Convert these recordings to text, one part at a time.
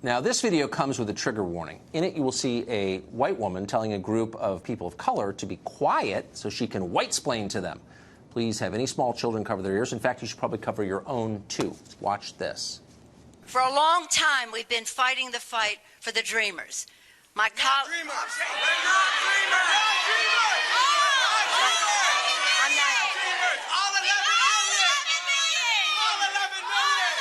Now, this video comes with a trigger warning. In it, you will see a white woman telling a group of people of color to be quiet so she can white-splain to them. Please have any small children cover their ears. In fact, you should probably cover your own, too. Watch this. For a long time, we've been fighting the fight for the dreamers. My colleagues. We're not dreamers. I'm not. All 11 million. All 11 million.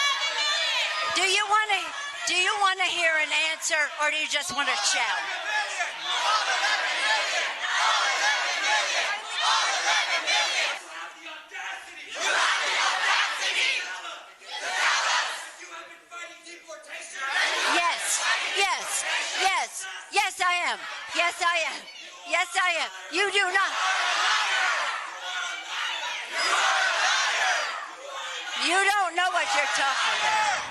Do you want to hear an answer, or do you just want to shout? Yes, I am. Yes, I am. Yes, I am. You do not. You don't know what you're talking about.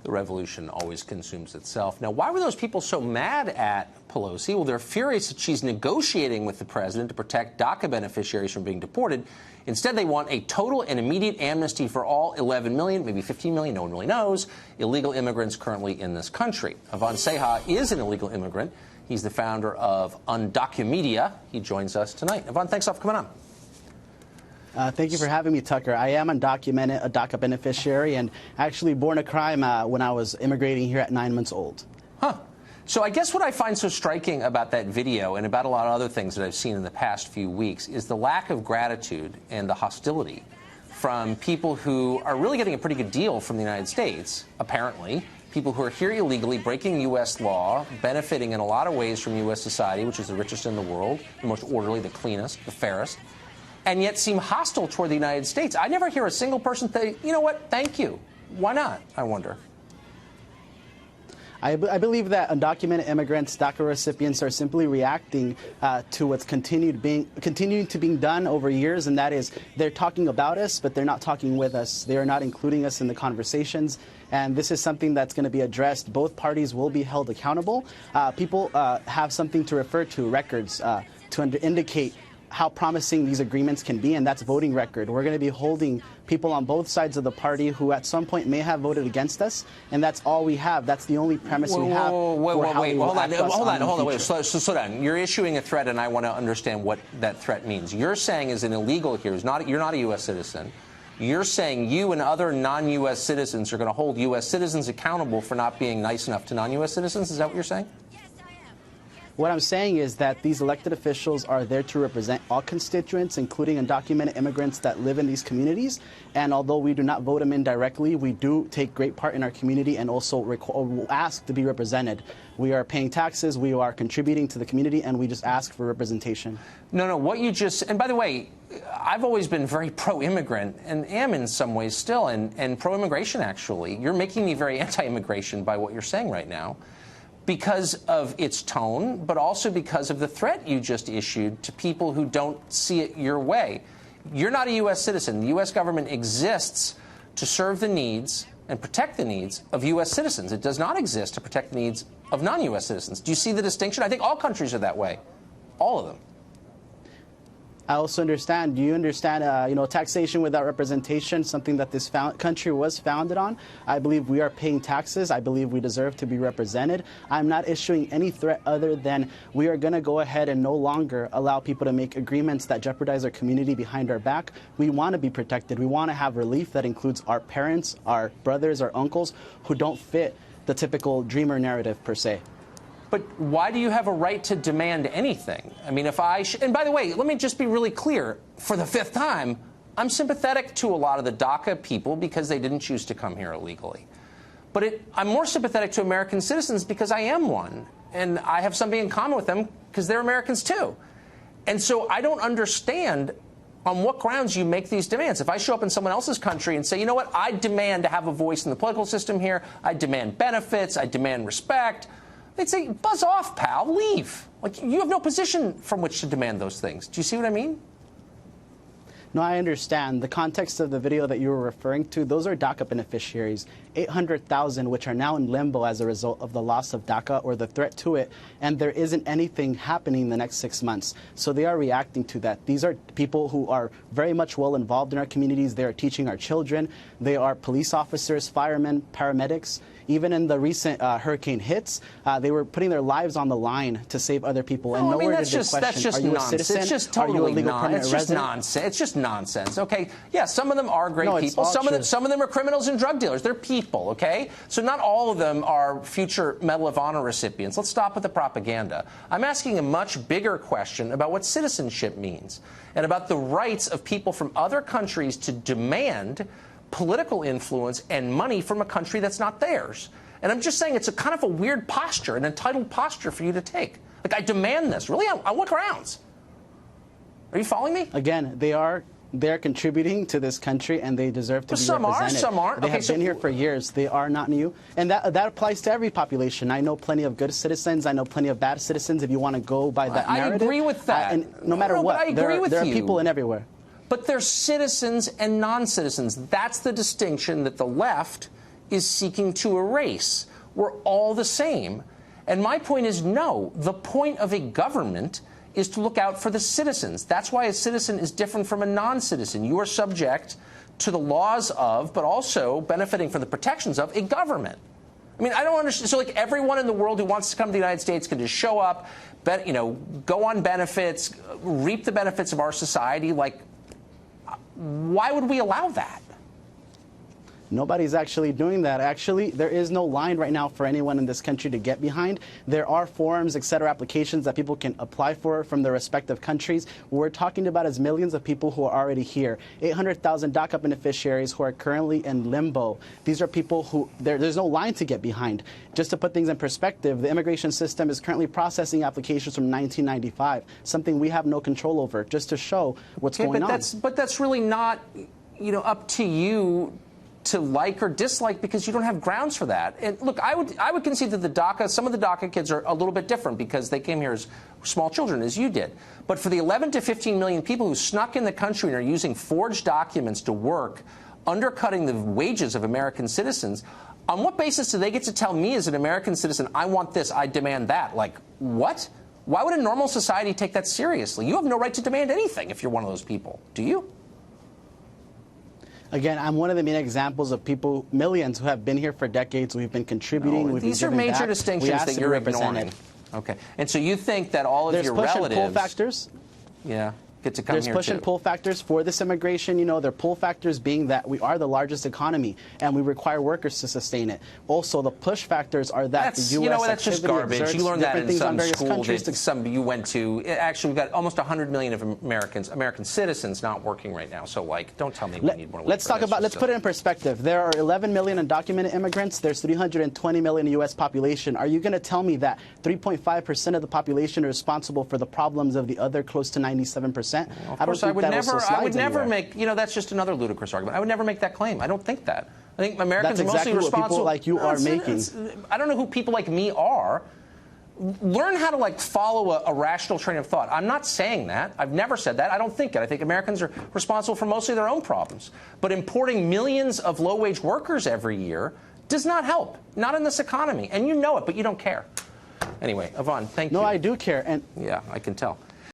The revolution always consumes itself. Now, why were those people so mad at Pelosi? Well, they're furious that she's negotiating with the president to protect DACA beneficiaries from being deported. Instead, they want a total and immediate amnesty for all 11 million, maybe 15 million, no one really knows, illegal immigrants currently in this country. Avan Seha is an illegal immigrant. He's the founder of Undocumedia. He joins us tonight. Avan, thanks a lot for coming on. Thank you for having me, Tucker. I am undocumented, a DACA beneficiary, and actually born a crime when I was immigrating here at 9 months old. Huh. So I guess what I find so striking about that video and about a lot of other things that I've seen in the past few weeks is the lack of gratitude and the hostility from people who are really getting a pretty good deal from the United States, apparently. People who are here illegally, breaking U.S. law, benefiting in a lot of ways from U.S. society, which is the richest in the world, the most orderly, the cleanest, the fairest, and yet seem hostile toward the United States. I never hear a single person say, you know what, thank you. Why not, I wonder? I believe that undocumented immigrants, DACA recipients, are simply reacting to what's continuing to being done over years, and that is they're talking about us, but they're not talking with us. They are not including us in the conversations, and this is something that's going to be addressed. Both parties will be held accountable. People have something to refer to, records, to indicate how promising these agreements can be, and that's voting record. We're going to be holding people on both sides of the party who at some point may have voted against us, and that's all we have. That's the only premise we have. Hold on. Slow down. You're issuing a threat, and I want to understand what that threat means. You're saying as an illegal here, you're not a U.S. citizen. You're saying you and other non-U.S. citizens are going to hold U.S. citizens accountable for not being nice enough to non-U.S. citizens? Is that what you're saying? What I'm saying is that these elected officials are there to represent all constituents, including undocumented immigrants that live in these communities. And although we do not vote them in directly, we do take great part in our community and also ask to be represented. We are paying taxes, we are contributing to the community, and we just ask for representation. No, what you just, and by the way, I've always been very pro-immigrant and am in some ways still, and pro-immigration actually. You're making me very anti-immigration by what you're saying right now, because of its tone, but also because of the threat you just issued to people who don't see it your way. You're not a U.S. citizen. The U.S. government exists to serve the needs and protect the needs of U.S. citizens. It does not exist to protect the needs of non-U.S. citizens. Do you see the distinction? I think all countries are that way, all of them. I also understand. Do you understand, taxation without representation, something that this country was founded on? I believe we are paying taxes. I believe we deserve to be represented. I'm not issuing any threat other than we are going to go ahead and no longer allow people to make agreements that jeopardize our community behind our back. We want to be protected. We want to have relief that includes our parents, our brothers, our uncles who don't fit the typical dreamer narrative per se. But why do you have a right to demand anything? I mean, and by the way, let me just be really clear, for the fifth time, I'm sympathetic to a lot of the DACA people because they didn't choose to come here illegally. But I'm more sympathetic to American citizens because I am one, and I have something in common with them because they're Americans too. And so I don't understand on what grounds you make these demands. If I show up in someone else's country and say, you know what, I demand to have a voice in the political system here, I demand benefits, I demand respect, they'd say, buzz off, pal, leave. Like, you have no position from which to demand those things. Do you see what I mean? No, I understand. The context of the video that you were referring to, those are DACA beneficiaries, 800,000, which are now in limbo as a result of the loss of DACA or the threat to it, and there isn't anything happening in the next 6 months. So they are reacting to that. These are people who are very much well involved in our communities. They are teaching our children. They are police officers, firemen, paramedics. Even in the recent hurricane hits, they were putting their lives on the line to save other people. And nowhere did they question, that's just are you nonsense. a citizen? It's just totally are you a legal permanent it's resident? just nonsense. It's just nonsense. Okay, yeah, some of them are great No, people. Some of them are criminals and drug dealers. They're people. Okay, so not all of them are future Medal of Honor recipients. Let's stop with the propaganda. I'm asking a much bigger question about what citizenship means and about the rights of people from other countries to demand political influence and money from a country that's not theirs. And I'm just saying it's a kind of a weird posture, an entitled posture for you to take. Like, I demand this. Really? On what grounds? Are you following me? Again, they're contributing to this country, and they deserve to be represented. Some aren't. They have been here for years. They are not new. And that applies to every population. I know plenty of good citizens. I know plenty of bad citizens, if you want to go by that narrative. I agree with that. And no matter what, there are people in everywhere. But they're citizens and non-citizens. That's the distinction that the left is seeking to erase. We're all the same. And my point is, no, the point of a government is to look out for the citizens. That's why a citizen is different from a non-citizen. You are subject to the laws of, but also benefiting from the protections of, a government. I mean, I don't understand. So, like, everyone in the world who wants to come to the United States can just show up, go on benefits, reap the benefits of our society. Like, why would we allow that? Nobody's actually doing that. Actually, there is no line right now for anyone in this country to get behind. There are forms, et cetera, applications that people can apply for from their respective countries. What we're talking about is millions of people who are already here. 800,000 DACA beneficiaries who are currently in limbo. These are people who there's no line to get behind. Just to put things in perspective, the immigration system is currently processing applications from 1995, something we have no control over, just to show what's going on. But that's really not, up to you to like or dislike, because you don't have grounds for that. And look, I would concede that some of the DACA kids are a little bit different because they came here as small children, as you did. But for the 11 to 15 million people who snuck in the country and are using forged documents to work, undercutting the wages of American citizens, on what basis do they get to tell me as an American citizen, I want this, I demand that? Like, what? Why would a normal society take that seriously? You have no right to demand anything if you're one of those people. Do you? Again, I'm one of the main examples of people, millions who have been here for decades. We've been contributing. These are major distinctions that you're ignoring. Okay. And so you think that all of your relatives... There's push and pull factors. Yeah. Get to come here, There's push and pull factors for this immigration. There are pull factors being that we are the largest economy and we require workers to sustain it. Also, the push factors are that the U.S. That's just garbage. You learned that in some school that you went to. Actually, we've got almost 100 million of American citizens not working right now. So, don't tell me we need more. Let's put it in perspective. There are 11 million undocumented immigrants. There's 320 million U.S. population. Are you going to tell me that 3.5% of the population are responsible for the problems of the other close to 97%? Well, of course, I would never make, that's just another ludicrous argument. I would never make that claim. I don't think that. I think Americans are mostly responsible. That's exactly what people like you are making. I don't know who people like me are. Learn how to, follow a rational train of thought. I'm not saying that. I've never said that. I don't think it. I think Americans are responsible for mostly their own problems. But importing millions of low-wage workers every year does not help. Not in this economy. And you know it, but you don't care. Anyway, Yvonne, thank you. No, I do care. Yeah, I can tell.